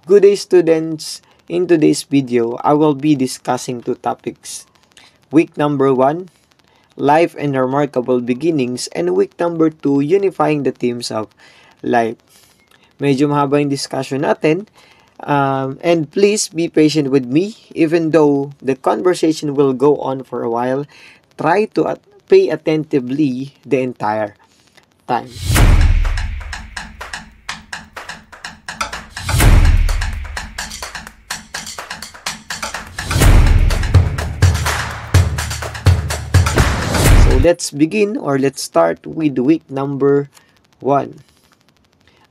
Good day, students. In today's video, I will be discussing two topics. Week number 1, Life and Remarkable Beginnings, and week number 2, Unifying the Themes of Life. Medyo mahaba yung discussion natin. And please be patient with me. Even though the conversation will go on for a while, try to pay attentively the entire time. So let's begin, or let's start with week number 1.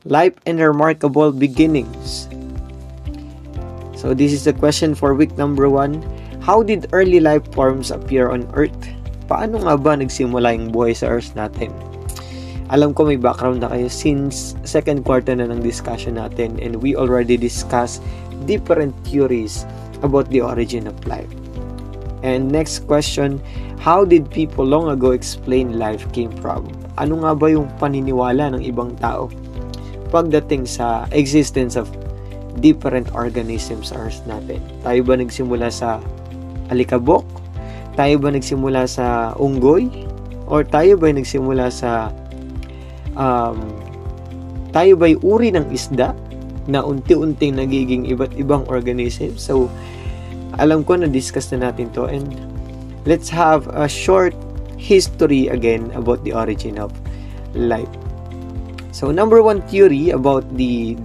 Life and Remarkable Beginnings. So this is the question for week number 1. How did early life forms appear on Earth? Paano nga ba nagsimula yung buhay sa Earth natin? Alam ko may background na kayo since second quarter na ng discussion natin, and we already discussed different theories about the origin of life. And next question, how did people long ago explain life came from? Ano nga ba yung paniniwala ng ibang tao pagdating sa existence of different organisms sa Earth natin? Tayo ba nagsimula sa alikabok? Tayo ba nagsimula sa unggoy? Or tayo ba nagsimula sa tayo ba'y uri ng isda na unti-unting nagiging iba't ibang organism? So alam ko na-discuss na natin to, and let's have a short history again about the origin of life. So number 1 theory about the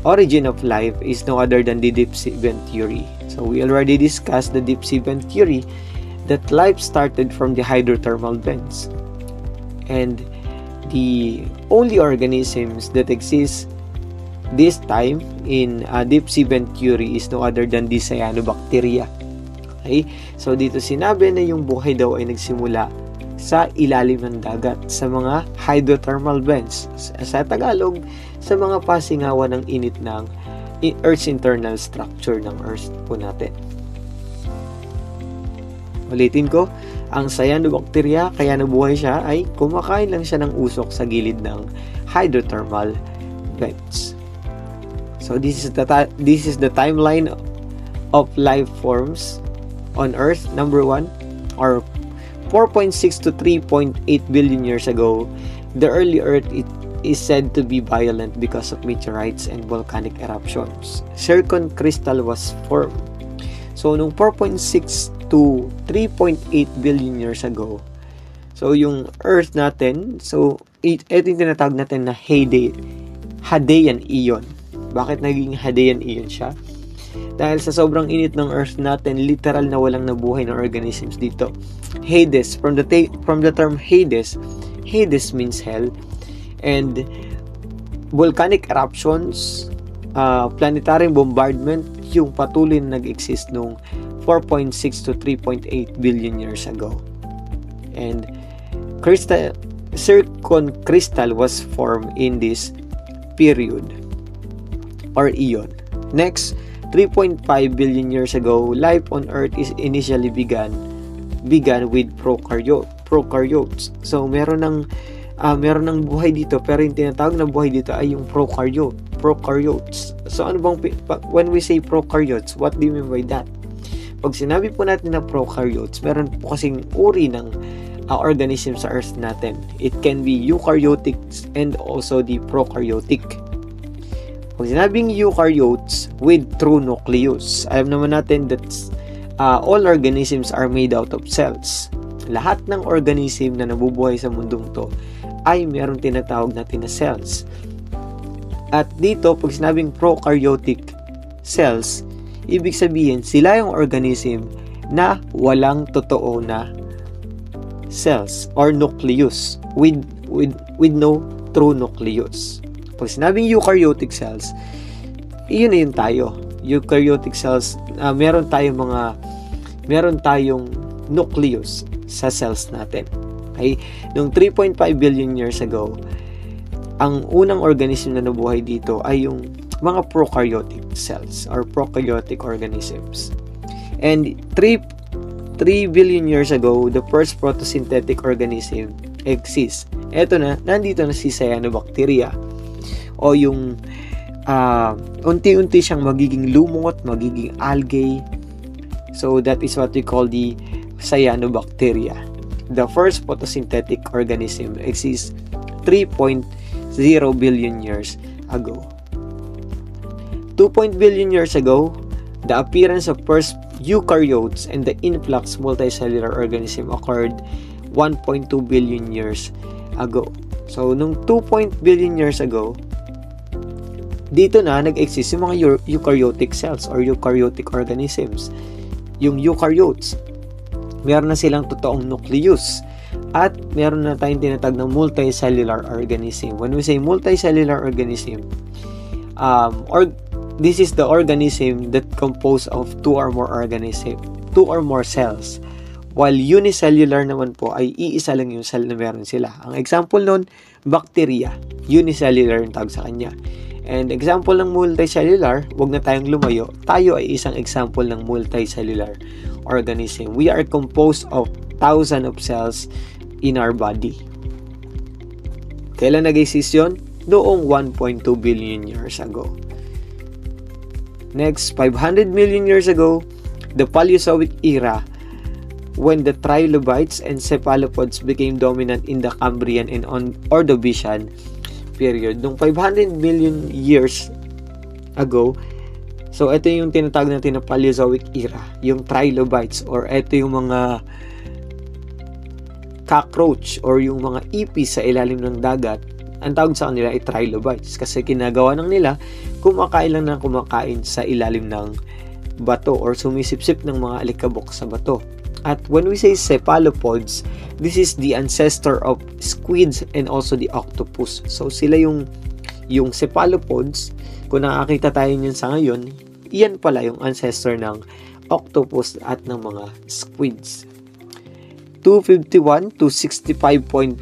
origin of life is no other than the deep sea vent theory. So we already discussed the deep sea vent theory, that life started from the hydrothermal vents, and the only organisms that exist this time in deep sea vent theory is no other than the cyanobacteria. Okay? So dito sinabi na yung buhay daw ay nagsimula sa ilalim ng dagat, sa mga hydrothermal vents. Sa Tagalog, sa mga pasingawan ng init ng Earth's internal structure ng Earth po natin. Ulitin ko, ang cyanobacteria, kaya nabuhay siya, ay kumakain lang siya ng usok sa gilid ng hydrothermal vents. So this is the timeline of life forms on Earth. Number 1, or 4.6 to 3.8 billion years ago, the early Earth is said to be violent because of meteorites and volcanic eruptions. Zircon crystal was formed. So nung 4.6 to 3.8 billion years ago, so yung Earth natin, so ito yung tinatawag natin na Hadean Eon. Bakit naging Hadean Eon siya? Dahil sa sobrang init ng Earth natin, literal na walang nabuhay na organisms dito. Hades, from the term Hades means hell, and volcanic eruptions, planetary bombardment, yung patuloy na nag-exist nung 4.6 to 3.8 billion years ago. And zircon crystal was formed in this period or eon. Next, 3.5 billion years ago, life on Earth is initially began with prokaryotes. So meron ng buhay dito, pero yung tinatawag na buhay dito ay yung prokaryotes. So ano bang, when we say prokaryotes, what do you mean by that? Pag sinabi po natin na prokaryotes, meron po kasing uri ng organism sa Earth natin. It can be eukaryotic and also the prokaryotic. Pag sinabing eukaryotes with true nucleus, alam naman natin that all organisms are made out of cells. Lahat ng organism na nabubuhay sa mundong to ay meron tinatawag natin na cells. At dito, pag sinabing prokaryotic cells, ibig sabihin sila yung organism na walang totoo na cells or nucleus with no true nucleus. Pag sinabing eukaryotic cells, iyon na yun tayo. Eukaryotic cells, meron tayong nucleus sa cells natin. Okay? Noong 3.5 billion years ago, ang unang organism na nabuhay dito ay yung mga prokaryotic cells or prokaryotic organisms. And 3 billion years ago, the first photosynthetic organism exists. Eto na, nandito na si cyanobacteria o yung unti-unti siyang magiging lumot, magiging algae. So that is what we call the cyanobacteria. The first photosynthetic organism exists 3.0 billion years ago. 2 billion years ago, the appearance of first eukaryotes and the influx multicellular organism occurred 1.2 billion years ago. So, nung 2 billion years ago, dito na nag-exist yung mga eukaryotic cells or eukaryotic organisms. Yung eukaryotes, meron na silang totoong nucleus at meron na tayong tinatag na multicellular organism. When we say multicellular organism, this is the organism that composed of two or more cells. While unicellular naman po ay iisa lang yung cell na meron sila. Ang example nun, bacteria. Unicellular yung tawag sa kanya. And example ng multicellular, wag na tayong lumayo. Tayo ay isang example ng multicellular organism. We are composed of thousands of cells in our body. Kailan nag-exist yun? Noong 1.2 billion years ago. Next, 500 million years ago, the Paleozoic era, when the trilobites and cephalopods became dominant in the Cambrian and Ordovician period. Nung 500 million years ago, so ito yung tinatawag natin na Paleozoic era, yung trilobites, or ito yung mga cockroach or yung mga ipis sa ilalim ng dagat. Ang tawag sa kanila ay trilobites kasi kinagawa ng nila kumakain lang ng kumakain sa ilalim ng bato or sumisipsip ng mga alikabok sa bato. At when we say cephalopods, this is the ancestor of squids and also the octopus. So sila yung cephalopods, kung nakakita tayo niyan sa ngayon, iyan pala yung ancestor ng octopus at ng mga squids. 251 to 65.5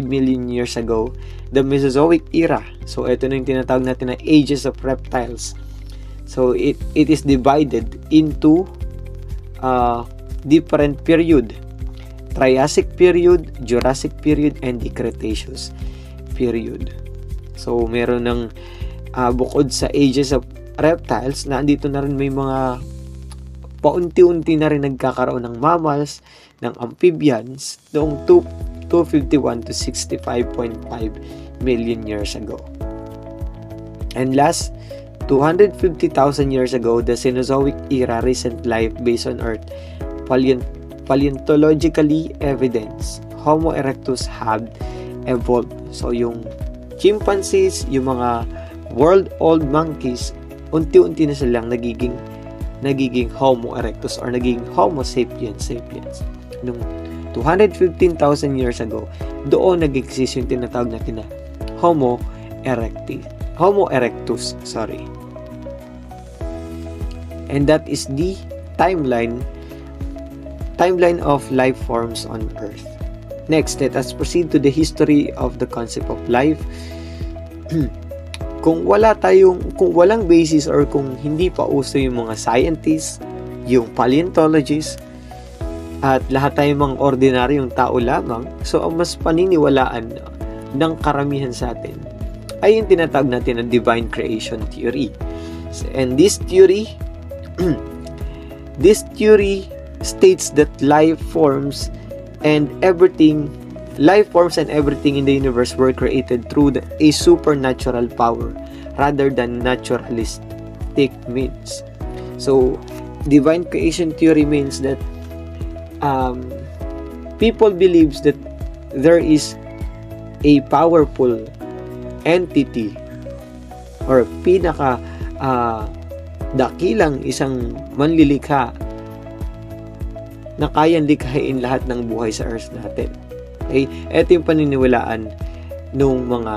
million years ago, the Mesozoic era. So ito na yung tinatawag natin na ages of reptiles. So it is divided into different period: Triassic period, Jurassic period, and the Cretaceous period. So meron ng bukod sa ages of reptiles, na andito na rin may mga paunti-unti na rin nagkakaroon ng mammals, ng amphibians noong 251 to 65.5 million years ago. And last, 250,000 years ago, the Cenozoic era, recent life based on Earth, paleontologically evidence Homo erectus have evolved. So yung chimpanzees, yung mga world-old monkeys, unti-unti na silang nagiging Homo erectus or nagiging Homo sapiens. Nung 215,000 years ago, doon nag-exist yung tinatawag natin na Homo erectus. And that is the timeline of life forms on Earth. Next, let us proceed to the history of the concept of life. Kung walang basis or kung hindi pa uso yung mga scientists, yung paleontologists, at lahat tayong mga ordinaryong tao lamang, so ang mas paniniwalaan ng karamihan sa atin ay yung tinatawag natin na divine creation theory. And this theory states that life forms and everything in the universe were created through a supernatural power rather than naturalistic means. So, divine creation theory means that people believes that there is a powerful entity or dakilang isang manlilikha na kayang likhain lahat ng buhay sa Earth natin. Okay? Ito yung paniniwalaan ng mga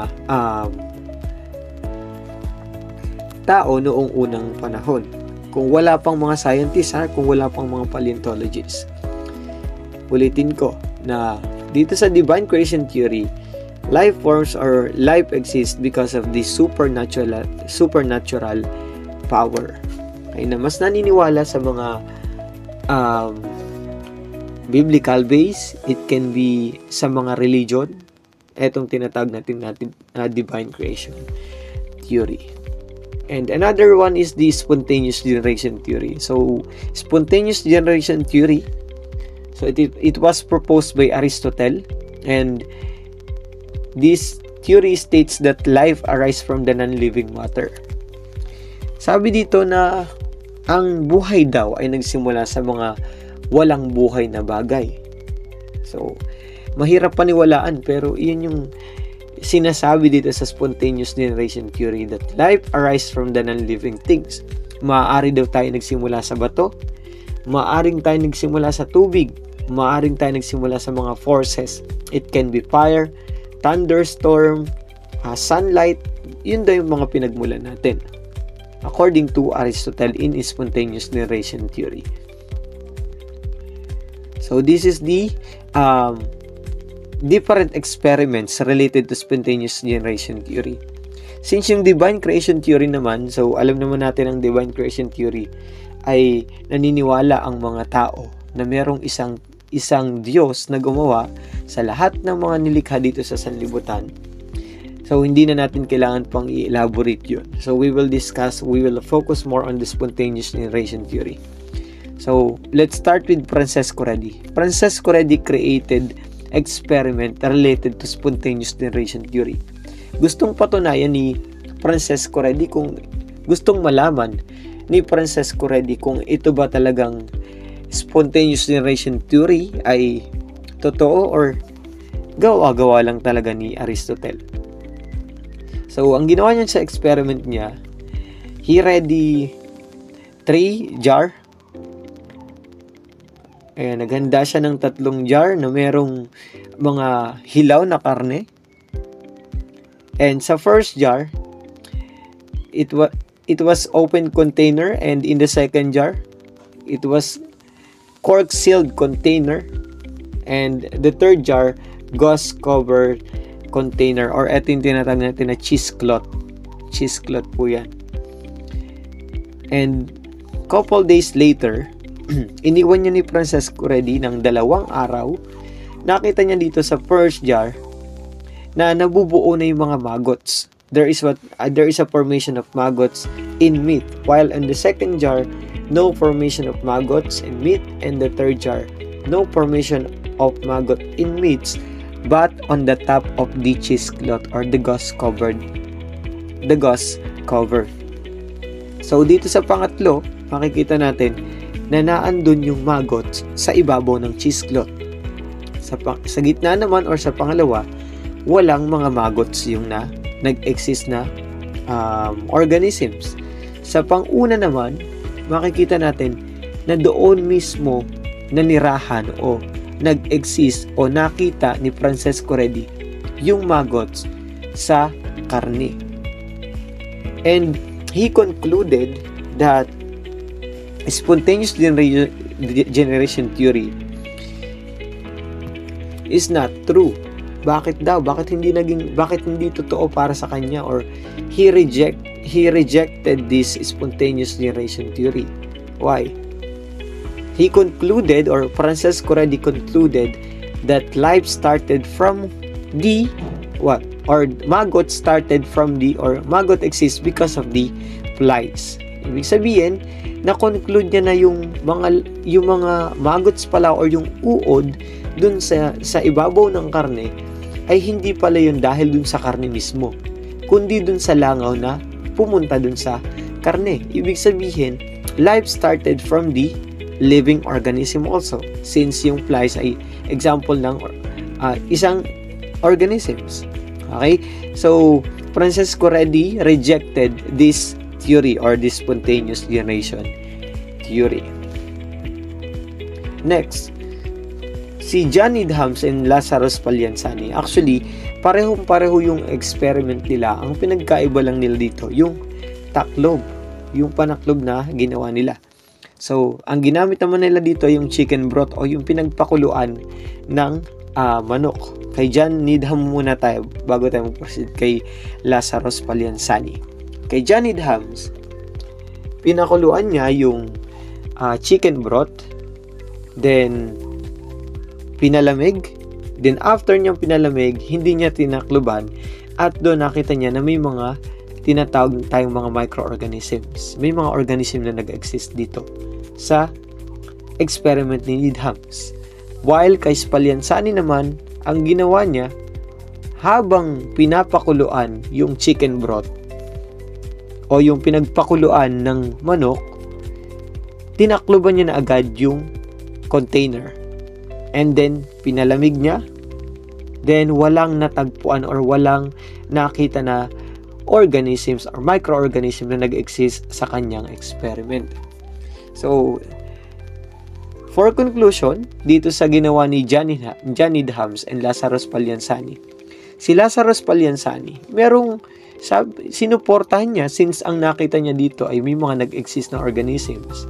tao noong unang panahon. Kung wala pang mga scientists, kung wala pang mga paleontologists. Ulitin ko na dito sa divine creation theory, life forms or life exists because of the supernatural power. Okay, na mas naniniwala sa mga biblical base, it can be sa mga religion, etong tinatawag natin divine creation theory. And another one is the spontaneous generation theory. So, spontaneous generation theory, so it was proposed by Aristotle, and this theory states that life arises from the non-living matter. Sabi dito na ang buhay daw ay nagsimula sa mga walang buhay na bagay. So, mahirap paniwalaan, pero iyon yung sinasabi dito sa spontaneous generation theory, that life arises from the non-living things. Maaari daw tayo nagsimula sa bato, maaring tayo nagsimula sa tubig, maaring tayo nagsimula sa mga forces. It can be fire, thunderstorm, sunlight. Yun daw yung mga pinagmulan natin, according to Aristotle in his spontaneous generation theory. So this is the different experiments related to spontaneous generation theory. Since yung divine creation theory naman, so alam naman natin ang divine creation theory ay naniniwala ang mga tao na merong isang Diyos na gumawa sa lahat ng mga nilikha dito sa sanlibutan. So hindi na natin kailangan pang i-elaborate yun. So we will focus more on the spontaneous generation theory. So let's start with Francesco Redi. Francesco Redi created experiment related to spontaneous generation theory. Gustong patunayan ni Francesco Redi, kung gustong malaman ni Francesco Redi kung ito ba talagang spontaneous generation theory ay totoo or gawa-gawa lang talaga ni Aristotle. So ang ginawa niya sa experiment niya, he ready 3 jar. Ayan, naghanda siya ng 3 jar na merong mga hilaw na karne. And sa first jar, it was open container, and in the second jar, it was cork-sealed container, and the third jar, gauze-covered container, or ito yung tinatawag natin na cheesecloth. Cheesecloth po yan. And couple days later, iniwan niya ni Francesco Redi ng 2 araw. Nakita niya dito sa first jar na nabubuo na yung mga maggots. There is a formation of maggots in meat, while in the second jar, no formation of maggots in meat, and the third jar, no formation of maggot in meats, but on the top of the cheesecloth or the gauze cover. So dito sa pangatlo, makikita natin na naandun yung maggots sa ibabaw ng cheesecloth. Sa gitna naman or sa pangalawa, walang mga maggots yung nag-exist na organisms. Sa pang-una naman, makikita natin na doon mismo nanirahan o nag-exist o nakita ni Francesco Redi yung maggots sa karne. And he concluded that spontaneous generation theory is not true. Bakit daw? Bakit hindi totoo para sa kanya, or he rejected this spontaneous generation theory? Why? He concluded, or Francesco Redi concluded, that life started from the what? Or maggot started from the, or maggot exists because of the flies. Ibig sabihin, na-conclude niya na yung mga maggots pala or yung uod dun sa ibabaw ng karne ay hindi pala yun dahil dun sa karne mismo, kundi dun sa langaw na pumunta dun sa karne. Ibig sabihin, life started from the living organism also, since yung flies ay example ng isang organisms. Okay? So, Francesco Redi rejected this theory or this spontaneous generation theory. Next, si John Needham and Lazarus Spallanzani, actually, parehong-pareho yung experiment nila. Ang pinagkaiba lang nila dito, yung taklob, yung panaklob na ginawa nila. So, ang ginamit naman nila dito yung chicken broth o yung pinagpakuluan ng manok. Kay John Needham muna tayo bago tayo mag-proceed kay Lazarus Spallanzani. Kay John Needham, pinakuluan niya yung chicken broth, then pinalamig, then after niyang pinalamig, hindi niya tinakluban, at doon nakita niya na may mga tinatawag tayong mga microorganisms. May mga organism na nag-exist dito sa experiment ni Needhams. While kay Spallanzani naman, ang ginawa niya, habang pinapakuluan yung chicken broth o yung pinagpakuluan ng manok, tinakloban niya na agad yung container. And then, pinalamig niya. Then, walang natagpuan or walang nakita na organisms or microorganisms na nag-exist sa kanyang experiment. So, for conclusion, dito sa ginawa ni John Needhams and Lazarus Spallanzani, si Lazarus Spallanzani, merong sinuportahan niya since ang nakita niya dito ay may mga nag-exist na organisms.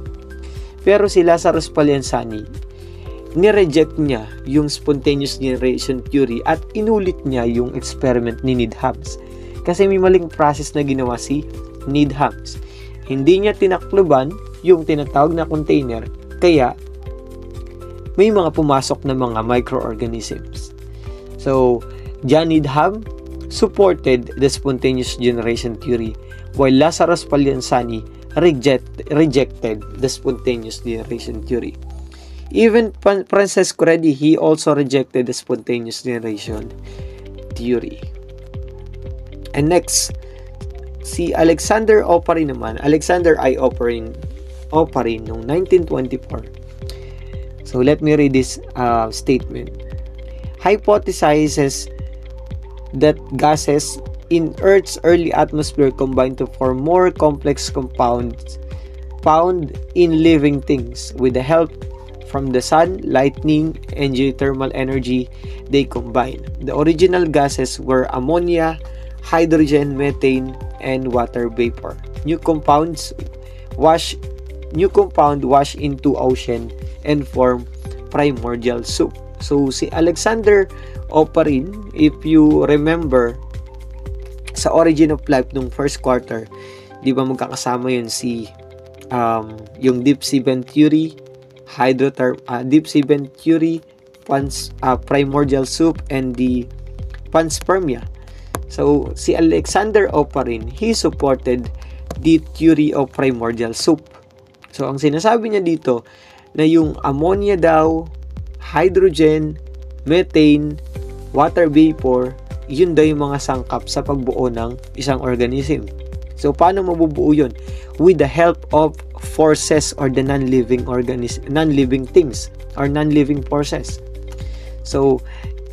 Pero si Lazarus Spallanzani, nireject niya yung spontaneous generation theory at inulit niya yung experiment ni Needhams. Kasi may maling process na ginawa si Needhams. Hindi niya tinakloban yung tinatawag na container, kaya may mga pumasok na mga microorganisms. So, John Needham supported the spontaneous generation theory, while Lazarus Spallanzani rejected the spontaneous generation theory. Even Francesco Redi, he also rejected the spontaneous generation theory. And next, si Alexander Oparin naman, Alexander I. Oparin noong 1924. So let me read this statement. Hypothesizes that gases in Earth's early atmosphere combine to form more complex compounds found in living things. With the help from the sun, lightning, and geothermal energy, they combine. The original gases were ammonia, hydrogen, methane, and water vapor. New compound wash into ocean and form primordial soup. So si Alexander Oparin, if you remember sa Origin of Life nung first quarter, di ba magkakasama yun si yung deep sea vent theory, deep sea vent theory, primordial soup, and the panspermia. So si Alexander Oparin, he supported the theory of primordial soup. So ang sinasabi niya dito na yung ammonia daw, hydrogen, methane, water vapor, yun daw yung mga sangkap sa pagbuo ng isang organism. So, paano mabubuo yun? With the help of forces or the non-living things or non-living forces. So,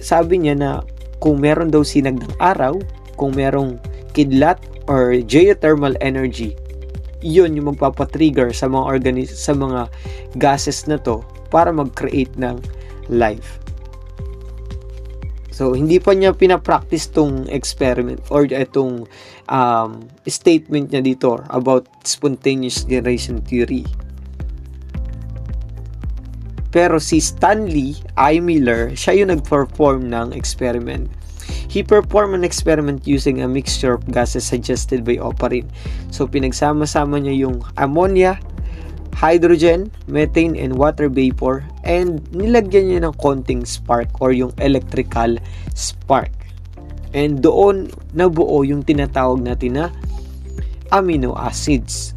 sabi niya na kung meron daw sinag ng araw, kung merong kidlat or geothermal energy, yun yung magpapatrigger sa mga gases na to para mag-create ng life. So, hindi pa niya pinapractice tong experiment or itong statement niya dito about spontaneous generation theory. Pero si Stanley I. Miller, siya yung nag-perform ng experiment. He performed an experiment using a mixture of gases suggested by Oparin. So, pinagsama-sama niya yung ammonia, hydrogen, methane, and water vapor, and nilagyan niya ng konting spark or yung electrical spark. And doon nabuo yung tinatawag natin na amino acids.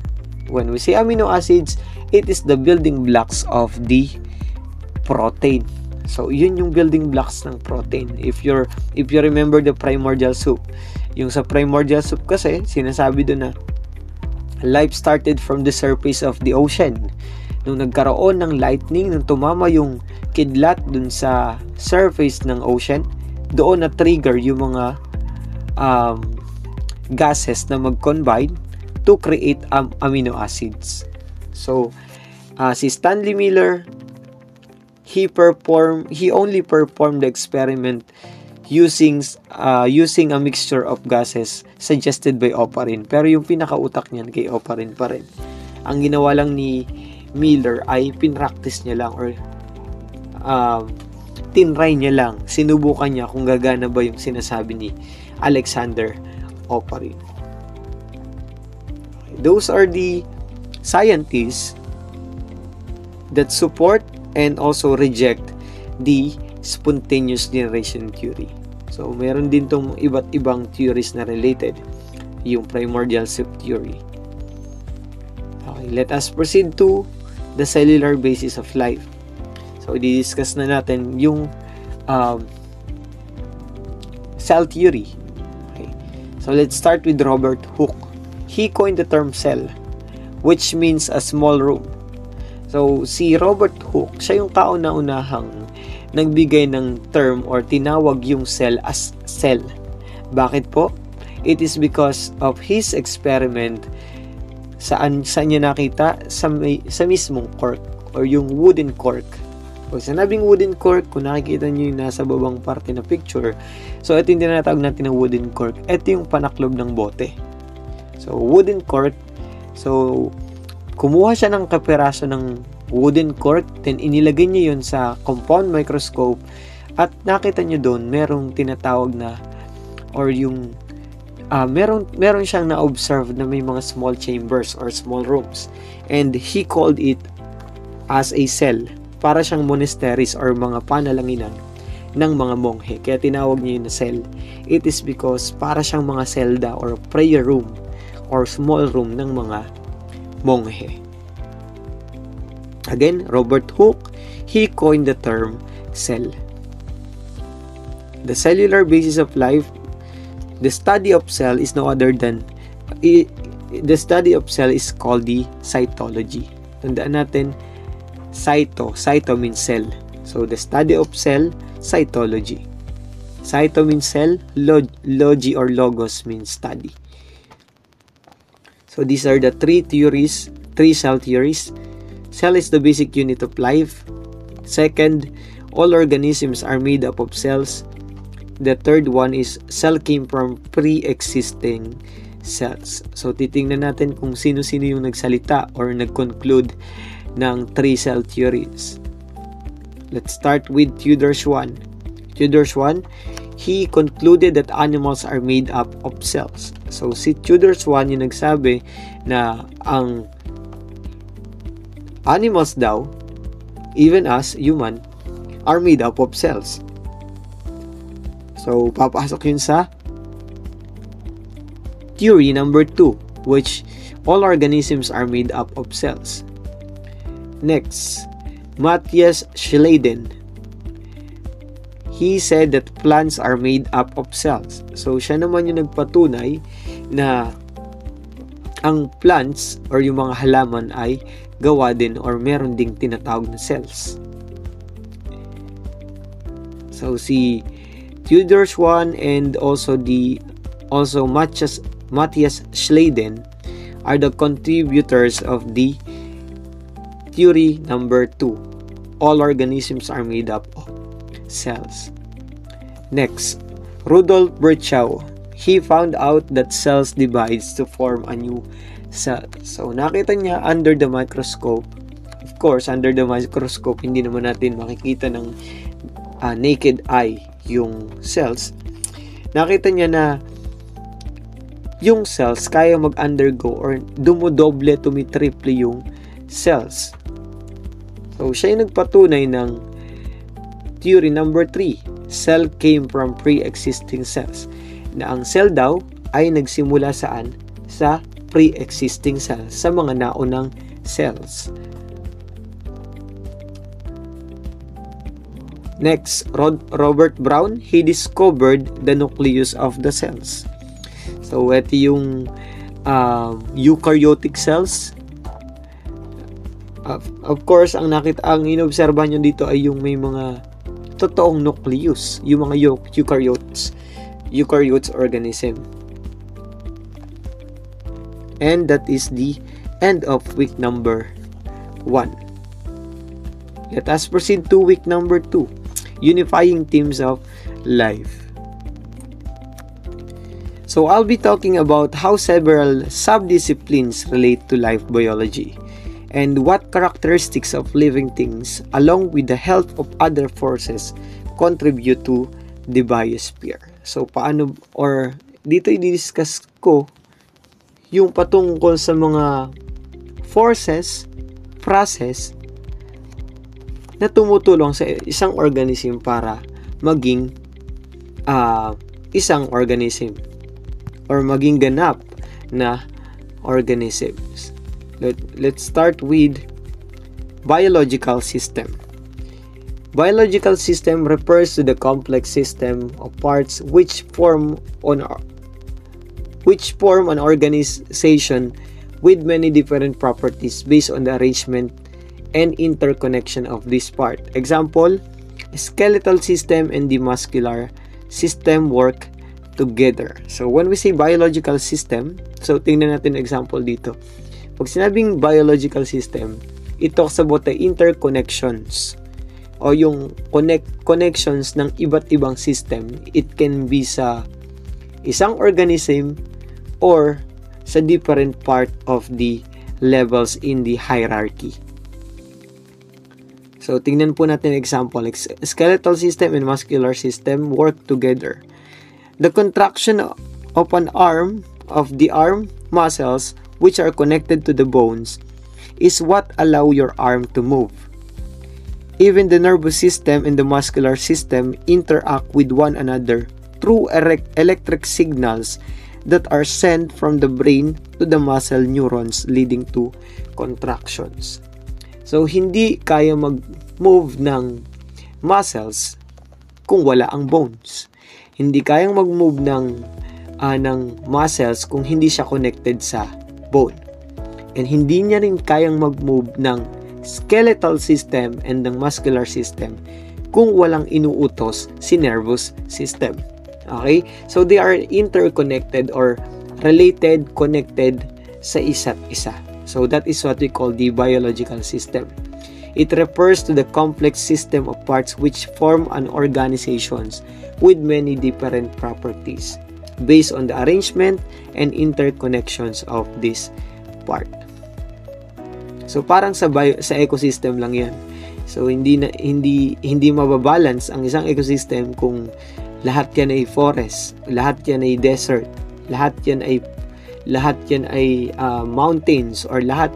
When we say amino acids, it is the building blocks of the protein. So, yun yung building blocks ng protein. If you remember the primordial soup, yung sa primordial soup kasi, sinasabi doon na life started from the surface of the ocean. Nung nagkaroon ng lightning, nung tumama yung kidlat dun sa surface ng ocean, doon na trigger yung mga gases na mag-combine to create amino acids. So, si Stanley Miller, he only performed the experiment using a mixture of gases suggested by Oparin. Pero yung pinakautak niyan kay Oparin pa rin. Ang ginawa lang ni Miller ay pinractice niya lang or tinry niya lang. Sinubukan niya kung gagana ba yung sinasabi ni Alexander Oparin. Those are the scientists that support and also reject the spontaneous generation theory. So, meron din tong iba't ibang theories na related. yung primordial soup theory. Okay, let us proceed to the cellular basis of life. So, i-discuss na natin yung cell theory. Okay. So, let's start with Robert Hooke. He coined the term cell, which means a small room. So, si Robert Hooke, siya yung kauna-unahang nagbigay ng term or tinawag yung cell as cell. Bakit po? It is because of his experiment. Saan niya nakita? Sa mismong cork or yung wooden cork. Pag sinabing wooden cork, kung nakikita nyo yung nasa babang parte na picture, so ito yung tinatawag natin na wooden cork. Ito yung panaklob ng bote. So, wooden cork. So, kumuha siya ng kapiraso ng wooden cork, then inilagay niya yun sa compound microscope, at nakita nyo doon, merong tinatawag na, or yung, meron siyang na-observe na may mga small chambers or small rooms. And he called it as a cell. Para siyang monasteries or mga panalanginan ng mga monghe. Kaya tinawag niya yun na cell. It is because para siyang mga selda or prayer room or small room ng mga monghe. Again, Robert Hooke, he coined the term cell. The cellular basis of life, the study of cell is no other than, the study of cell is called the cytology. Tandaan natin, cyto means cell. So, the study of cell, cytology. Cyto means cell, logi or logos means study. So, these are the three cell theories. Cell is the basic unit of life. Second, all organisms are made up of cells. The third one is cell came from pre-existing cells. So, titingnan natin kung sino-sino yung nagsalita or nag-conclude ng three cell theories. Let's start with Tudor Swan. Tudor Swan, he concluded that animals are made up of cells. So, si Tudor Swan yung nagsabi na ang animals daw, even us, human, are made up of cells. So, papasok yun sa theory number 2, which all organisms are made up of cells. Next, Matthias Schleiden. He said that plants are made up of cells. So, siya naman yung nagpatunay na ang plants or yung mga halaman ay gawa din or meron ding tinatawag na cells. So, si Tudor Swan and also Matthias Schleiden are the contributors of the theory number 2. All organisms are made up of cells. Next, Rudolf Virchow. He found out that cells divides to form a new cell. So, nakita niya under the microscope. Of course, under the microscope, hindi naman natin makikita ng naked eye yung cells. Nakita niya na yung cells kaya mag-undergo or dumodoble, tumitriple yung cells. So, siya yung nagpatunay ng theory number 3. Cell came from pre-existing cells. Na ang cell daw ay nagsimula saan? Sa pre-existing cells, sa mga naunang cells. Next, Robert Brown, he discovered the nucleus of the cells. So, ito yung eukaryotic cells. Of course, ang inobserbahan nyo dito ay yung may mga totoong nucleus, yung mga eukaryotes organism. And that is the end of week number 1. Let us proceed to week number 2, unifying themes of life. So, I'll be talking about how several subdisciplines relate to life biology, and what characteristics of living things along with the health of other forces contribute to the biosphere. So, paano, or dito i-discuss ko yung patungkol sa mga forces, process na tumutulong sa isang organism para maging isang organism. or maging ganap na organisms. Let's start with biological system. Biological system refers to the complex system of parts which form an organization with many different properties based on the arrangement and interconnection of this part. Example, skeletal system and the muscular system work together. So when we say biological system, so tingnan natin example dito. Pag sinabing biological system, it talks about the interconnections o yung connections ng iba't ibang system. It can be sa isang organism or sa different part of the levels in the hierarchy. So, tingnan po natin example. Skeletal system and muscular system work together. The contraction of an arm, of the arm muscles, which are connected to the bones, is what allow your arm to move. Even the nervous system and the muscular system interact with one another through electric signals that are sent from the brain to the muscle neurons, leading to contractions. So, hindi kaya mag-move ng muscles kung wala ang bones. Hindi kayang mag-move ng muscles kung hindi siya connected sa bone. And hindi niya rin kayang mag-move ng skeletal system and ng muscular system kung walang inuutos si nervous system. Okay? So, they are interconnected or related, connected sa isa't isa. So, that is what we call the biological system. It refers to the complex system of parts which form an organizations with many different properties based on the arrangement and interconnections of this part. So, parang sa ecosystem lang yan. So, hindi mababalance ang isang ecosystem kung lahat yan ay forest, lahat yan ay desert, lahat yan ay mountains, or lahat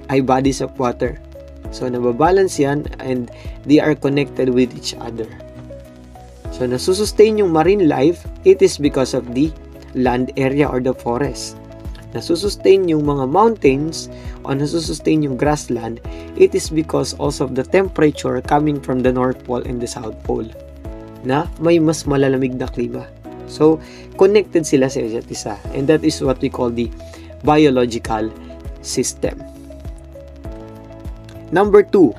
ay bodies of water. So, nababalance yan and they are connected with each other. So, nasusustain yung marine life, it is because of the land area or the forest. Nasusustain yung mga mountains o nasusustain yung grassland, it is because also of the temperature coming from the North Pole and the South Pole na may mas malalamig na klima. So, connected sila sa isa't isa. And that is what we call the biological system. Number 2,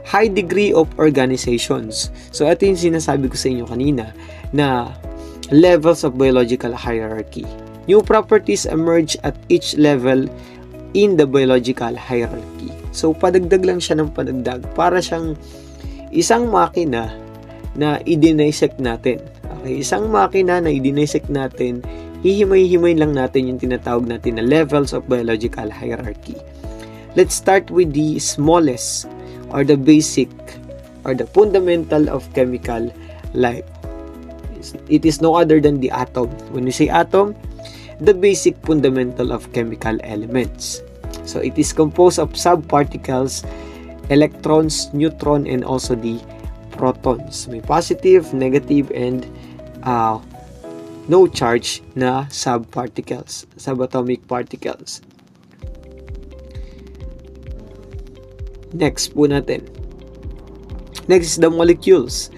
high degree of organizations. So, ito yung sinasabi ko sa inyo kanina na levels of biological hierarchy. New properties emerge at each level in the biological hierarchy. So, padagdag lang siya ng padagdag. Para siyang isang makina na i-dissect natin. Okay, isang makina na i-dissect natin, hihimay-himay lang natin yung tinatawag natin na levels of biological hierarchy. Let's start with the smallest or the basic or the fundamental of chemical life. It is no other than the atom. When we say atom, the basic fundamental of chemical elements. So it is composed of subparticles, electrons, neutron, and also the protons. May positive, negative, and no charge na subparticles, subatomic particles. Next po natin. Next is the molecules.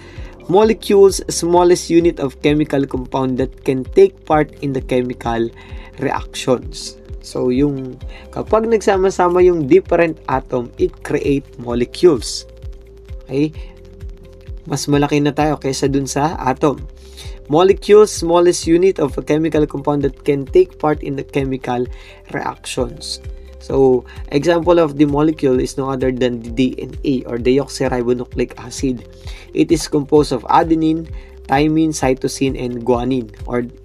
Molecules, smallest unit of chemical compound that can take part in the chemical reactions. So, yung kapag nagsama-sama yung different atom, it create molecules. Okay? Mas malaki na tayo kaysa dun sa atom. Molecules, smallest unit of a chemical compound that can take part in the chemical reactions. So, example of the molecule is no other than the DNA or deoxyribonucleic acid. It is composed of adenine, thymine, cytosine, and guanine,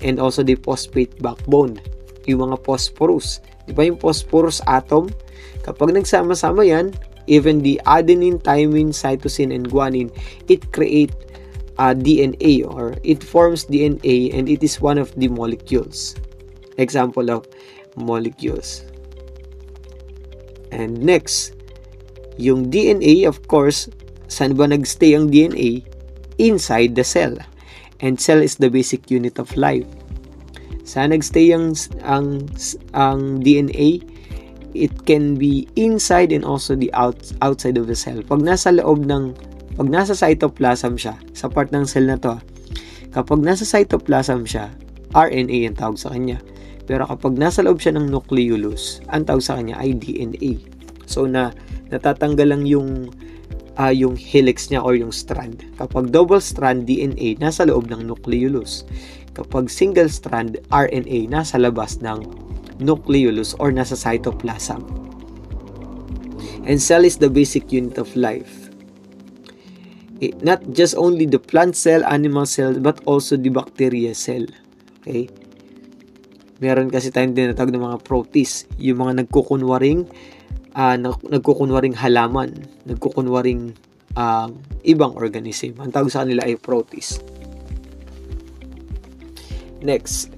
and also the phosphate backbone. Yung mga phosphorus. Di ba yung phosphorus atom? Kapag nagsama-sama yan, even the adenine, thymine, cytosine, and guanine, it create DNA or it forms DNA, and it is one of the molecules. Example of molecules. And next, yung DNA, of course, saan ba nagstay ang DNA? Inside the cell. And cell is the basic unit of life. Saan nagstay ang DNA? It can be inside and also the outside of the cell. Pag nasa cytoplasm siya, sa part ng cell na to, kapag nasa cytoplasm siya, RNA ang tawag sa kanya. Pero kapag nasa loob siya ng nucleolus, ang tawag sa kanya ay DNA. So natatanggal lang yung helix niya or yung strand. Kapag double strand DNA, nasa loob ng nucleolus. Kapag single strand RNA, nasa labas ng nucleolus or nasa cytoplasm. And cell is the basic unit of life. Not just only the plant cell, animal cell, but also the bacteria cell. Okay? Meron kasi tayong tinatawag ng mga protists, yung mga nagkukunwaring halaman, nagkukunwaring ibang organism. Ang tawag sa kanila ay protists. Next,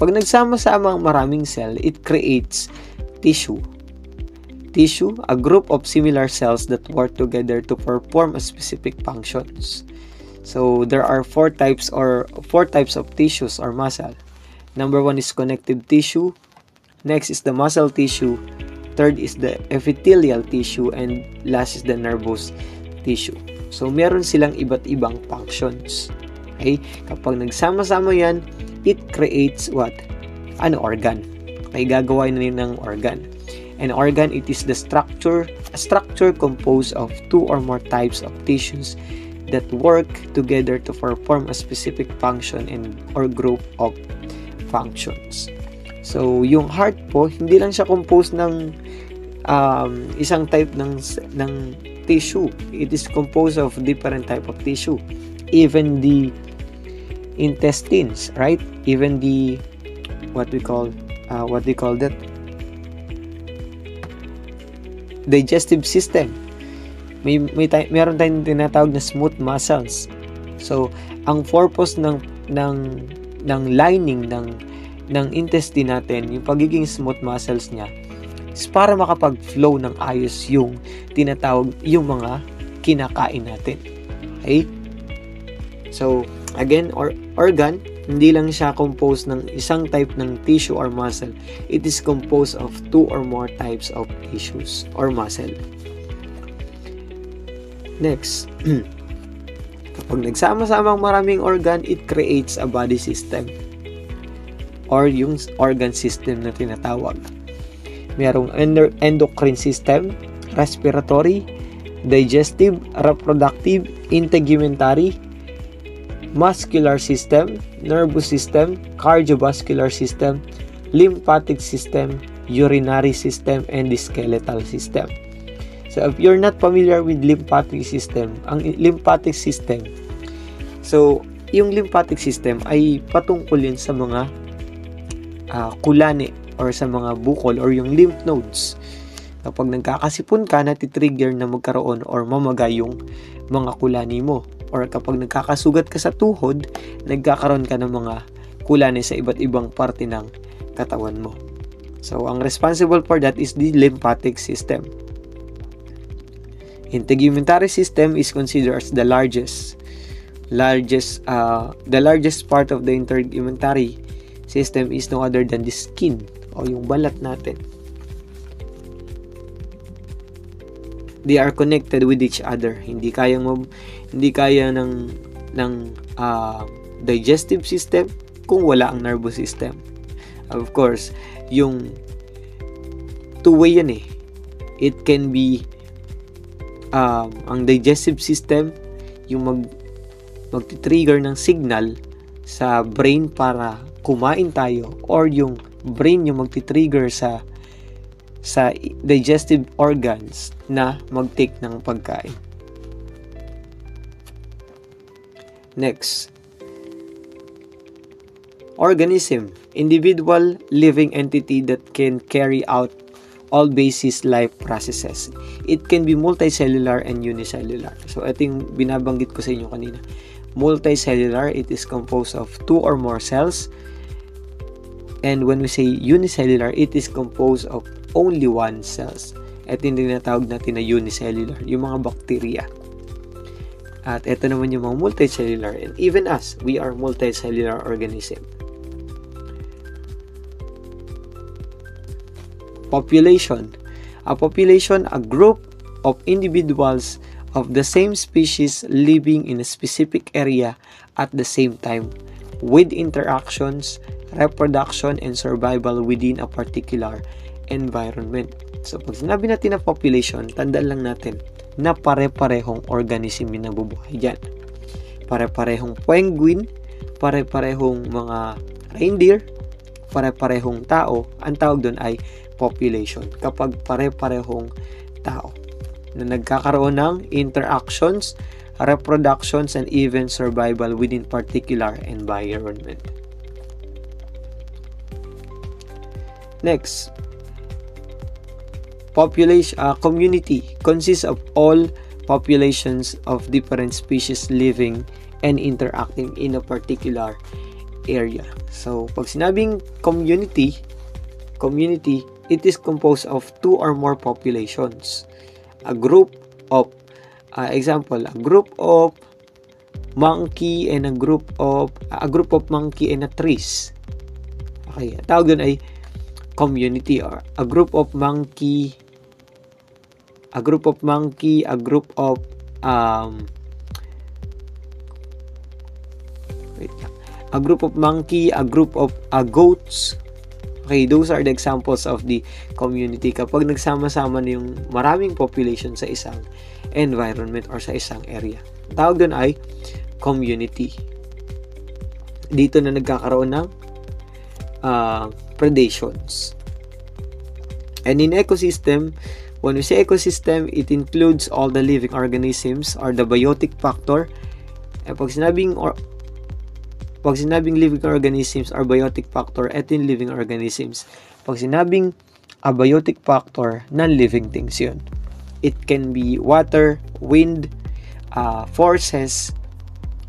pag nagsama-sama ang maraming cell, it creates tissue. Tissue, a group of similar cells that work together to perform a specific functions. So there are four types of tissues or muscle. Number 1 is connective tissue. Next is the muscle tissue. Third is the epithelial tissue, and last is the nervous tissue. So meron silang iba't ibang functions. Okay? Kapag nagsama-sama yan, it creates what? An organ. Okay, gagawa na ng organ. An organ, it is a structure composed of two or more types of tissues that work together to perform a specific function or group of functions. So, yung heart po, hindi lang siya composed ng isang type ng tissue. It is composed of different type of tissue. Even the intestines, right? Even the what they call that, digestive system. Meron tayong tinatawag na smooth muscles. So, ang purpose ng lining ng intestine natin, yung pagiging smooth muscles niya, is para makapag-flow ng ayos yung tinatawag yung mga kinakain natin. Okay? So, again, organ, hindi lang siya composed ng isang type ng tissue or muscle. It is composed of two or more types of tissues or muscle. Next, kapag nagsama-sama ang maraming organ, it creates a body system or yung organ system na tinatawag. Merong endocrine system, respiratory, digestive, reproductive, integumentary, muscular system, nervous system, cardiovascular system, lymphatic system, urinary system, and the skeletal system. So, if you're not familiar with lymphatic system, ang lymphatic system, so, yung lymphatic system ay patungkol yun sa mga kulani or sa mga bukol or yung lymph nodes. Kapag nagkakasipon ka, natitrigger na magkaroon or mamagay yung mga kulani mo. Or kapag nagkakasugat ka sa tuhod, nagkakaroon ka ng mga kulani sa iba't ibang parte ng katawan mo. So, ang responsible for that is the lymphatic system. Integumentary system is considered as the largest part of the integumentary system is no other than the skin o yung balat natin. They are connected with each other. Hindi kaya ng digestive system kung wala ang nervous system. Of course, yung two-way yan eh. It can be ang digestive system yung mag-trigger ng signal sa brain para kumain tayo, or yung brain yung mag-trigger sa digestive organs na mag-take ng pagkain. Next, organism, individual living entity that can carry out all basis life processes. It can be multicellular and unicellular. So, ito yung binabanggit ko sa inyo kanina. Multicellular, it is composed of two or more cells. And when we say unicellular, it is composed of only one cells. Ito yung tinatawag natin na unicellular, yung mga bacteria. At ito naman yung mga multicellular. And even us, we are multicellular organism. Population. A population, a group of individuals of the same species living in a specific area at the same time with interactions, reproduction, and survival within a particular environment. So, pag sinabi natin na population, tandaan lang natin na pare-parehong organism yung nabubuhay dyan. Pare-parehong penguin, pare-parehong mga reindeer, pare-parehong tao. Ang tawag doon ay population. Kapag pare-parehong tao na nagkakaroon ng interactions, reproductions, and even survival within particular environment. Next, population, community consists of all populations of different species living and interacting in a particular area. So, pag sinabing community, it is composed of two or more populations. A group of, example, a group of monkey and a group of monkey and a trees. Okay, tawag doon ay community, or a group of monkey, a group of goats. Okay, those are the examples of the community. Kapag nagsama-sama na yung maraming population sa isang environment or sa isang area. Tawag doon ay community. Dito na nagkakaroon ng predations. And in ecosystem, when we say ecosystem, it includes all the living organisms or the biotic factor. Pag sinabing living organisms or biotic factor, ito yung living organisms. Pag sinabing abiotic factor, non-living things yun. It can be water, wind, forces.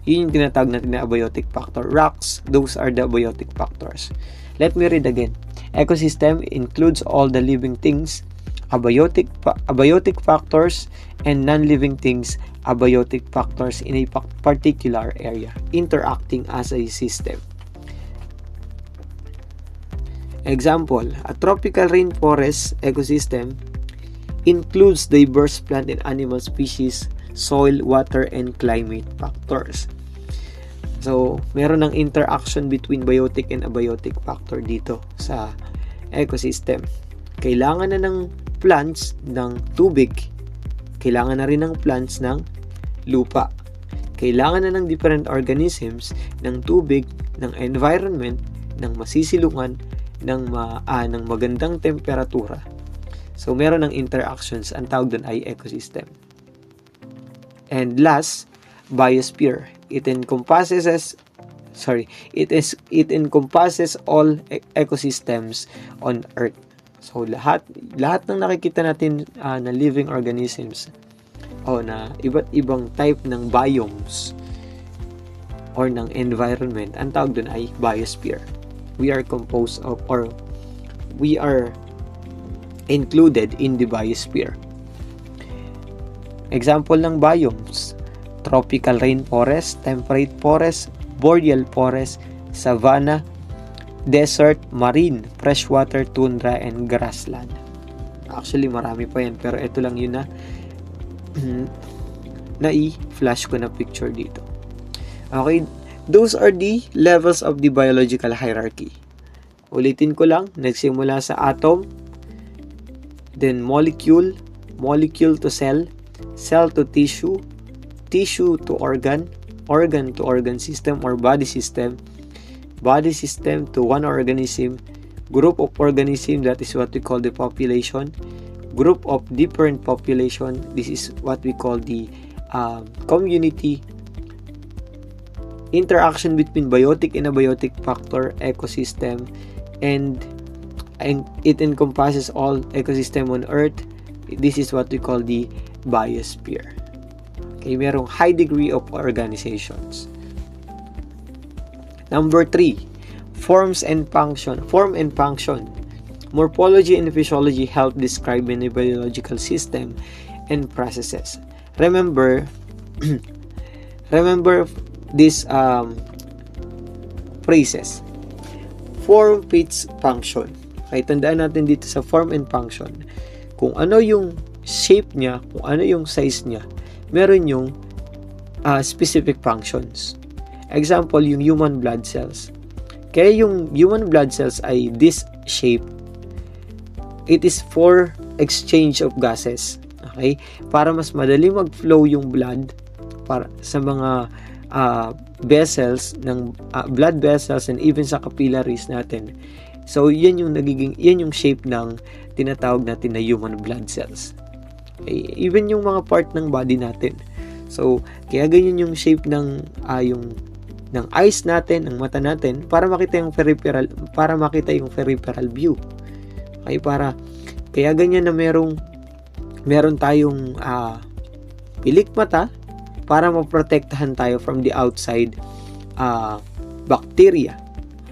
Yun yung tinatawag natin na abiotic factor. Rocks, those are the abiotic factors. Let me read again. Ecosystem includes all the living things, abiotic factors, and non-living things, abiotic factors in a particular area, interacting as a system. Example, a tropical rainforest ecosystem includes diverse plant and animal species, soil, water, and climate factors. So, meron ng interaction between biotic and abiotic factor dito sa ecosystem. Kailangan na ng plants ng tubig. Kailangan na rin ng plants ng lupa. Kailangan na ng different organisms ng tubig, ng environment, ng masisilungan, ng magandang temperatura. So, meron ng interactions. Ang tawag doon ay ecosystem. And last, biosphere. It encompasses all ecosystems on Earth. So, lahat ng nakikita natin na living organisms o na iba't ibang type ng biomes or ng environment, ang tawag dun ay biosphere. We are composed of, or we are included in the biosphere. Example ng biomes: tropical rainforest, temperate forest, boreal forest, savanna, desert, marine, freshwater, tundra, and grassland. Actually, marami pa yan, pero ito lang yun na i-flash ko na picture dito. Okay, those are the levels of the biological hierarchy. Ulitin ko lang, nagsimula sa atom, then molecule, molecule to cell, cell to tissue, tissue to organ, organ to organ system or body system to one organism, group of organism, that is what we call the population, group of different population, this is what we call the community, interaction between biotic and abiotic factor, ecosystem, and it encompasses all ecosystem on Earth. This is what we call the biosphere. Okay, merong high degree of organizations. Number 3, forms and function. Form and function. Morphology and physiology help describe many biological system and processes. Remember, Remember this phrases. Form fits function. Okay, tandaan natin dito sa form and function. Kung ano yung shape niya, kung ano yung size niya, meron yung specific functions. Example, yung human blood cells. Kaya yung human blood cells ay this shape. It is for exchange of gases. Okay? Para mas madali mag-flow yung blood para sa mga vessels ng blood vessels and even sa capillaries natin. So, yan yung shape ng tinatawag natin na human blood cells. Okay? Even yung mga part ng body natin. So, kaya ganyan yung shape ng eyes natin, ng mata natin para makita yung peripheral view. Okay, kaya ganyan na meron tayong pilik mata para maprotektahan tayo from the outside bacteria.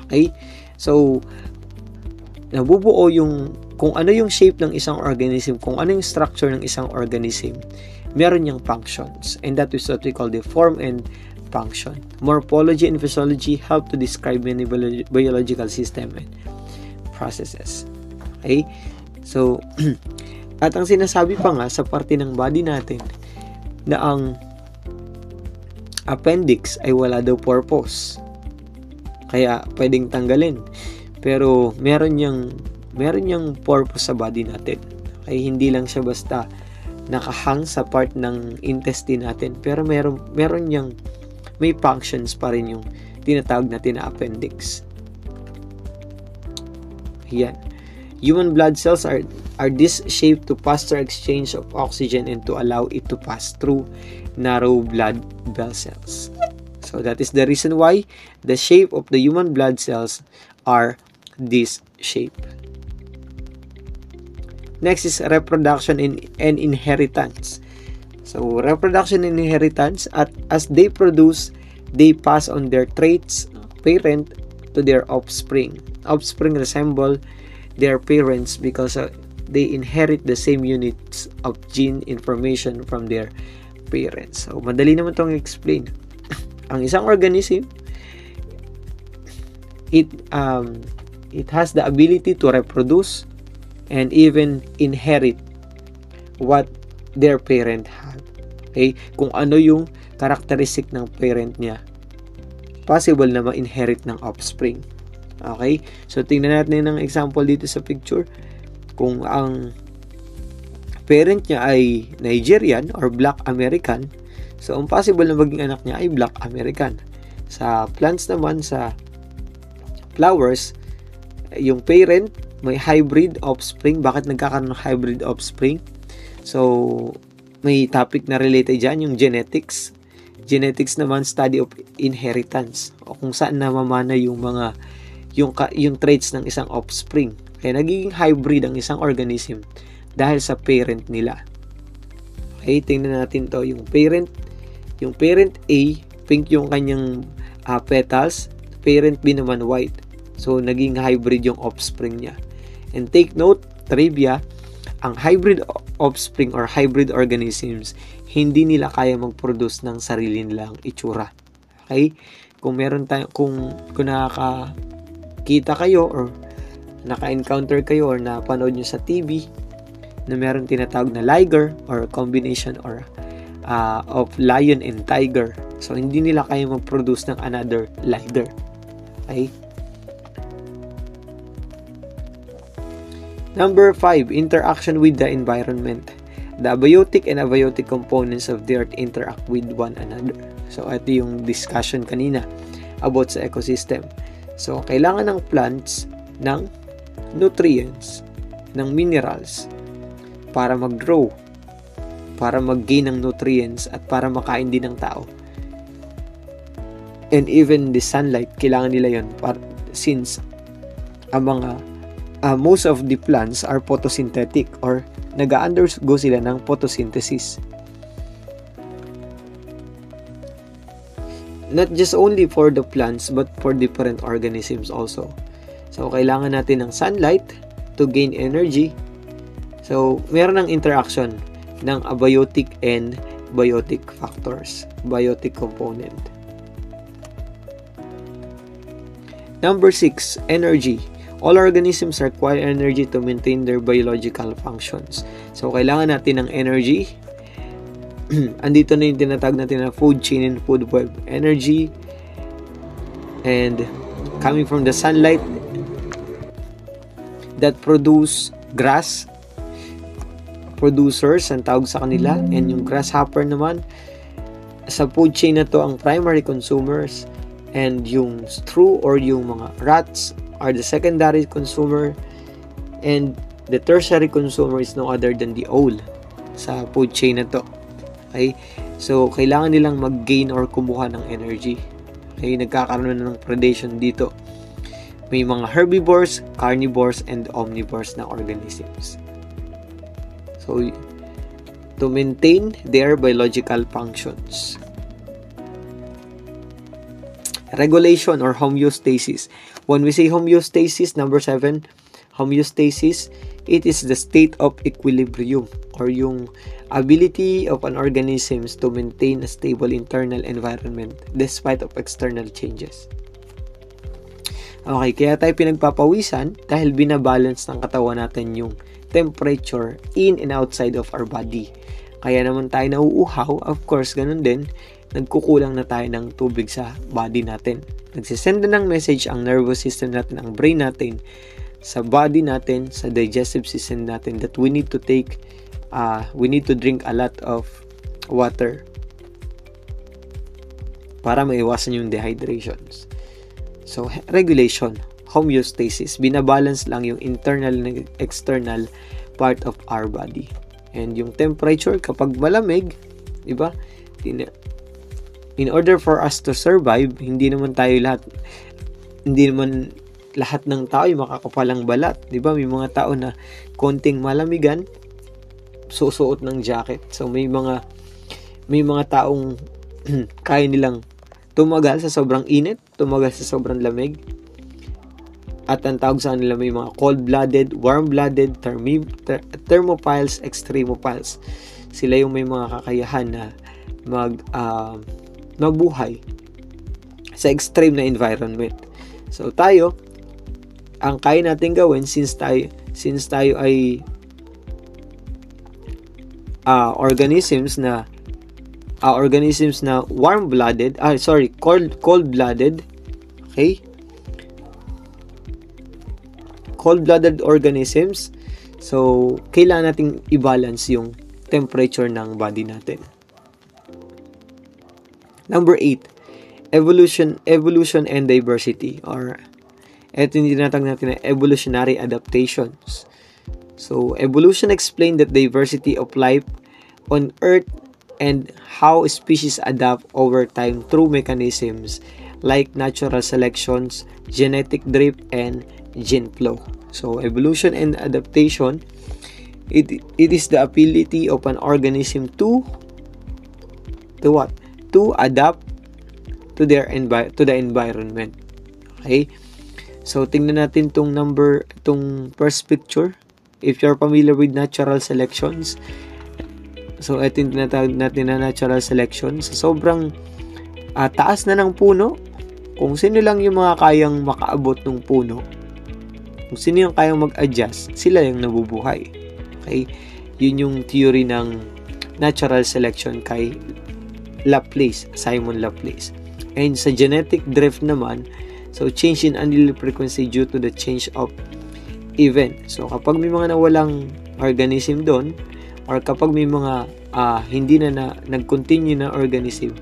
Okay? So, nabubuo kung ano yung shape ng isang organism, kung ano yung structure ng isang organism, meron niyang functions. And that is what we call the form and function. Morphology and physiology help to describe many biological system and processes. Okay? So, at ang sinasabi pa nga sa parte ng body natin na ang appendix ay wala daw purpose. Kaya pwedeng tanggalin. Pero meron niyang purpose sa body natin. Ay hindi lang siya basta nakahang sa part ng intestine natin, pero may functions pa rin yung tinatawag natin na appendix. Yan. Human blood cells are this shape to faster exchange of oxygen and to allow it to pass through narrow blood vessels. So that is the reason why the shape of the human blood cells are this shape. Next is reproduction and inheritance. So, reproduction and inheritance, as they produce, they pass on their traits, parent, to their offspring. Offspring resemble their parents because they inherit the same units of gene information from their parents. So, madali naman itong explain. Ang isang organism, it has the ability to reproduce and even inherit what their parent had. Okay? Kung ano yung characteristic ng parent niya, possible na ma-inherit ng offspring. Okay? So, tingnan natin ng example dito sa picture. Kung ang parent niya ay Nigerian or Black American, so, ang possible na maging anak niya ay Black American. Sa plants naman, sa flowers, yung parent may hybrid offspring. Bakit nagkakaroon ng hybrid offspring? So, may topic na related dyan, yung genetics. Genetics naman, study of inheritance. O kung saan namamana yung traits ng isang offspring. Kaya nagiging hybrid ang isang organism dahil sa parent nila. Okay, tingnan natin to. Yung parent A, pink yung kanyang petals. Parent B naman white. So, naging hybrid yung offspring niya. And take note, trivia, ang hybrid offspring or hybrid organisms, hindi nila kaya mag-produce ng sarili nilang itsura. Okay? Kung nakakita kayo or naka-encounter kayo or napanood nyo sa TV na meron tinatawag na liger or combination or of lion and tiger. So, hindi nila kaya mag-produce ng another liger. Okay? Number 5, interaction with the environment. The abiotic and abiotic components of the earth interact with one another. So, ito yung discussion kanina about sa ecosystem. So, kailangan ng plants ng nutrients, ng minerals para mag-grow, para mag-gain ng nutrients at para makain din ng tao. And even the sunlight, kailangan nila yun since ang most of the plants are photosynthetic or nag-undergo sila ng photosynthesis. Not just only for the plants but for different organisms also. So, kailangan natin ng sunlight to gain energy. So, meron ng interaction ng abiotic and biotic factors, biotic component. Number 6, energy. All organisms require energy to maintain their biological functions. So, kailangan natin ng energy. Andito na yung tinatawag natin na food chain and food web. Energy and coming from the sunlight that produce grass producers, ang tawag sa kanila, and yung grasshopper naman, sa food chain na to ang primary consumers, and yung straw or yung mga rats are the secondary consumer, and the tertiary consumer is no other than the owl sa food chain na to. Okay? So, kailangan nilang mag-gain or kumuha ng energy. Okay? Nagkakaroon ng predation dito. May mga herbivores, carnivores, and omnivores na organisms. So, to maintain their biological functions. Regulation or homeostasis. When we say homeostasis, number 7, homeostasis, it is the state of equilibrium or yung ability of an organism to maintain a stable internal environment despite of external changes. Okay, kaya tayo pinagpapawisan dahil binabalance ng katawan natin yung temperature in and outside of our body. Kaya naman tayo nauuhaw, of course, ganun din, nagkukulang na tayo ng tubig sa body natin. Nagsisend na ng message ang nervous system natin, ang brain natin, sa body natin, sa digestive system natin that we need to drink a lot of water para maiwasan yung dehydrations. So, regulation, homeostasis, binabalance lang yung internal and external part of our body. And yung temperature, kapag malamig, diba? In order for us to survive, hindi naman lahat ng tao ay makakapalang balat. Diba? May mga tao na konting malamigan, susuot ng jacket. So, may mga taong kaya nilang tumagal sa sobrang init, tumagal sa sobrang lamig. At ang tawag sa kanila may mga cold-blooded, warm-blooded, thermophiles, extremophiles. Sila yung may mga kakayahan na mabuhay sa extreme na environment. So tayo, ang kaya natin gawin since tayo ay organisms na warm-blooded, cold-blooded, okay? Cold-blooded organisms. So, kailangan nating i-balance yung temperature ng body natin. Number 8, evolution and diversity, or ito yung tinatawag natin na evolutionary adaptations. So, evolution explains the diversity of life on Earth and how species adapt over time through mechanisms like natural selections, genetic drift, and gene flow. So, evolution and adaptation, it is the ability of an organism to what? To adapt to the environment. Okay? So, tingnan natin tong first picture. If you're familiar with natural selections, so ito yung tinatawag natin na natural selection. So, sobrang taas na ng puno. Kung sino lang yung mga kayang makaabot ng puno, kung sino yung kayang mag-adjust, sila yung nabubuhay. Okay? Yun yung theory ng natural selection kay Simon Laplace. And sa genetic drift naman, so change in allele frequency due to the change of event. So kapag may mga nawalang organism doon, or kapag may mga hindi na nag-continue na organism,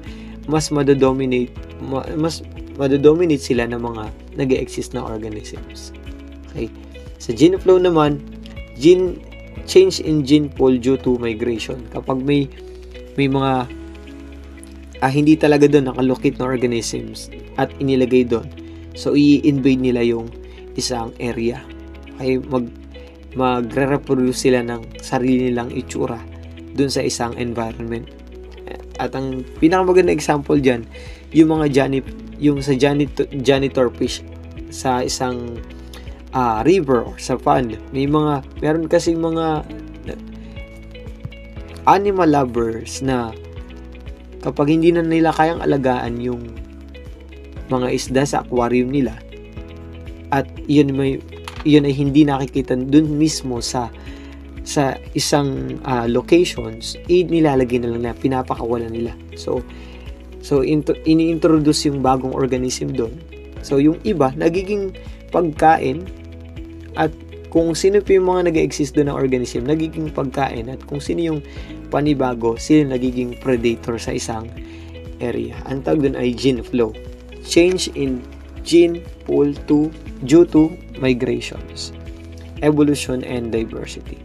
mas madodominate sila ng mga nag-exist na organisms. Okay. Sa gene flow naman, change in gene pool due to migration. Kapag may mga hindi talaga doon nakalocate na organisms at inilagay doon, so i-invade nila yung isang area. Okay, magre-reproduce sila ng sarili nilang itsura doon sa isang environment. At ang pinakamagandang example diyan, yung mga janitor fish sa isang river or sa pond. Meron kasi mga animal lovers na kapag hindi na nila kayang alagaan yung mga isda sa aquarium nila, at yun ay hindi nakikita dun mismo sa isang locations, nilalagay na lang nila, pinapakawalan nila. So ini-introduce yung bagong organism doon. So yung iba nagiging pagkain, at kung sino pa yung mga nag-exist doon na organism, nagiging pagkain, at kung sino yung panibago, sila nagiging predator sa isang area. Ang tawag doon ay gene flow. Change in gene pool due to migrations, evolution, and diversity.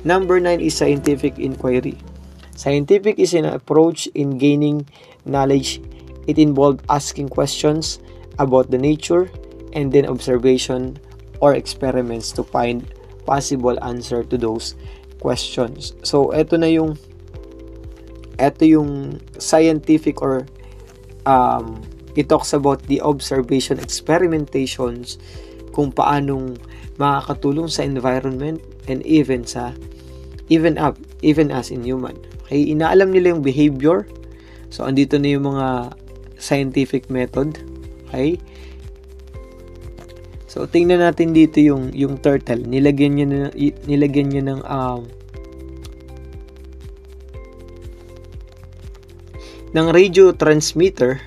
Number 9 is scientific inquiry. Scientific is an approach in gaining knowledge. It involved asking questions about the nature and then observation or experiments to find possible answer to those questions. So ito yung scientific, or it talks about the observation, experimentations, kung paanong makakatulong sa environment and even as in human. Okay, inaalam nila yung behavior. So andito na yung mga scientific method. Okay? So tingnan natin dito yung turtle. Nilagyan niya ng radio transmitter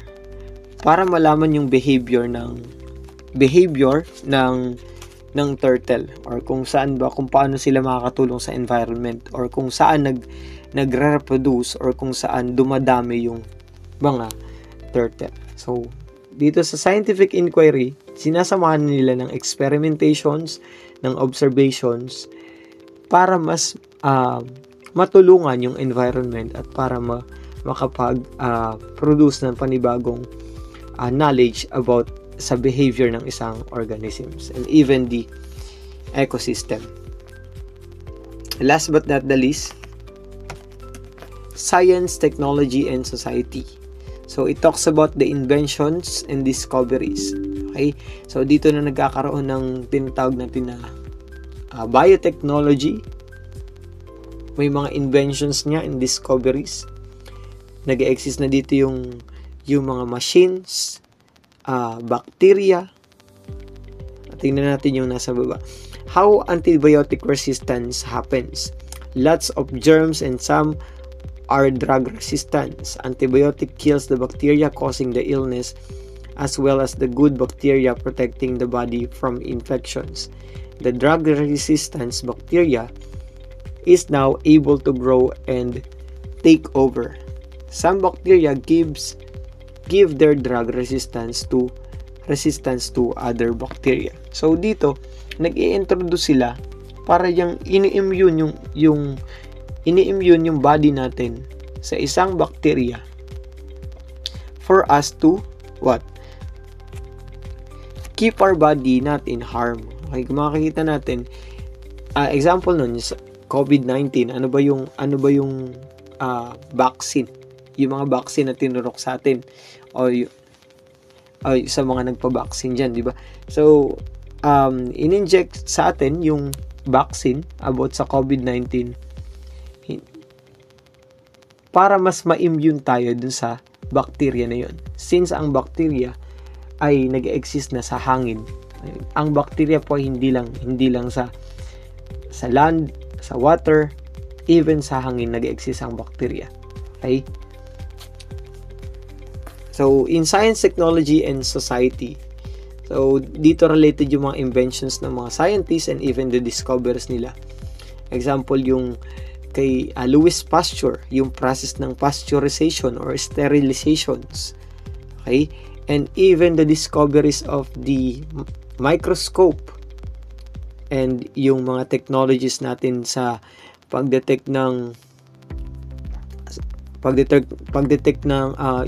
para malaman yung behavior ng turtle, or kung paano sila makakatulong sa environment, or kung saan nagre-reproduce, or kung saan dumadami yung mga turtle. So dito sa scientific inquiry, sinasamahan nila ng experimentations, ng observations, para mas matulungan yung environment, at para makapag-produce ng panibagong knowledge about sa behavior ng isang organisms and even the ecosystem. Last but not the least, science, technology, and society. So it talks about the inventions and discoveries. Okay? So dito na nagkakaroon ng tinatawag natin na biotechnology. May mga inventions niya and discoveries. Nag-exist na dito yung mga machines, bacteria. Tingnan natin yung nasa baba. How antibiotic resistance happens. Lots of germs and some are drug resistant. Antibiotic kills the bacteria causing the illness, as well as the good bacteria protecting the body from infections. The drug resistance bacteria is now able to grow and take over. Some bacteria give their drug resistance to other bacteria. So dito nag-i-introduce sila para yung ini-immune yung body natin sa isang bacteria for us to keep our body not in harm. Okay, kung makikita natin example nun sa COVID-19, ano ba yung vaccine, yung mga vaccine na tinurok sa atin, o sa mga nagpa-vaccine dyan, di ba? So, in-inject sa atin yung vaccine about sa COVID-19 para mas ma-immune tayo dun sa bacteria na yun. Since ang bacteria ay nag-exist na sa hangin. Ang bacteria po ay hindi lang sa land, sa water, even sa hangin nag-exist ang bacteria. Okay? So, in science, technology, and society. So, dito related yung mga inventions ng mga scientists and even the discoveries nila. Example, yung kay Louis Pasteur, yung process ng pasteurization or sterilizations. Okay? And even the discoveries of the microscope and yung mga technologies natin sa pagdetect ng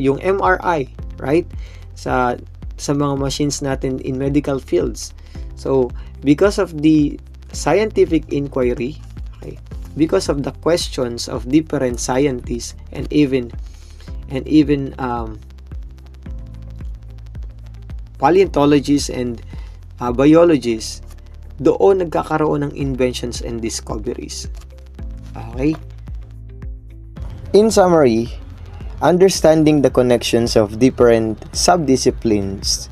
yung MRI, right? Sa mga machines natin in medical fields. So, because of the scientific inquiry, okay, because of the questions of different scientists and even paleontologists and biologists, doon nagkakaroon ng inventions and discoveries. Okay? In summary, Understanding the connections of different subdisciplines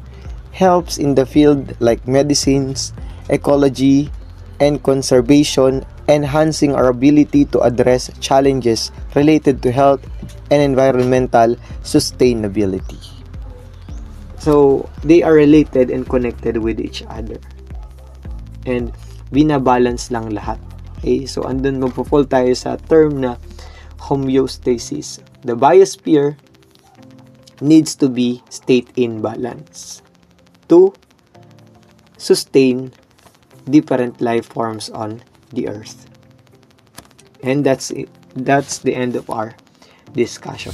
helps in the field like medicines, ecology, and conservation, enhancing our ability to address challenges related to health and environmental sustainability. So, they are related and connected with each other. And binabalance lang lahat. Okay? So, andun magpo-fall tayo sa term na homeostasis. The biosphere needs to be state in balance to sustain different life forms on the earth. And that's it. That's the end of our discussion.